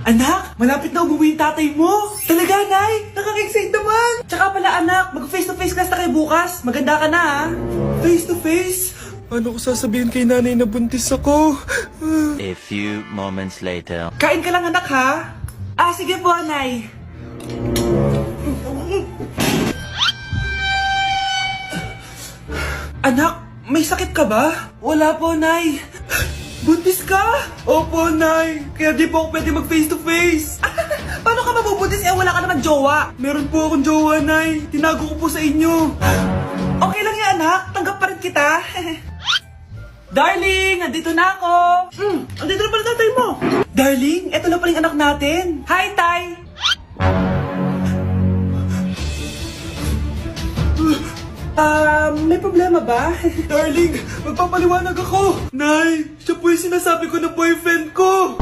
Anak, malapit na umuwi yung tatay mo. Talaga, Nay? Nakaka-excite naman. Tsaka pala, anak, mag-face-to-face class na kayo bukas. Maganda ka na, ha? Face-to-face? Paano ko sasabihin kay nanay na buntis ako? A few moments later. Kain ka lang, anak, ha? Ah, sige po, Nay. Anak, may sakit ka ba? Wala po, Nay. Buntis ka? Opo, Nay. Kaya di po ako pwede mag-face-to-face. Paano ka mabubuntis? Wala ka naman jowa. Meron po akong jowa, Nay. Tinago ko po sa inyo. Okay lang yan, anak. Tanggap pa rin kita. Darling, nandito na ako. Andito na pala tatay mo. Darling, eto na pala yung anak natin. Hi, Tay. May problema ba? Darling, magpapaliwanag ako. Nay, siya po yung sinasabi ko na boyfriend ko.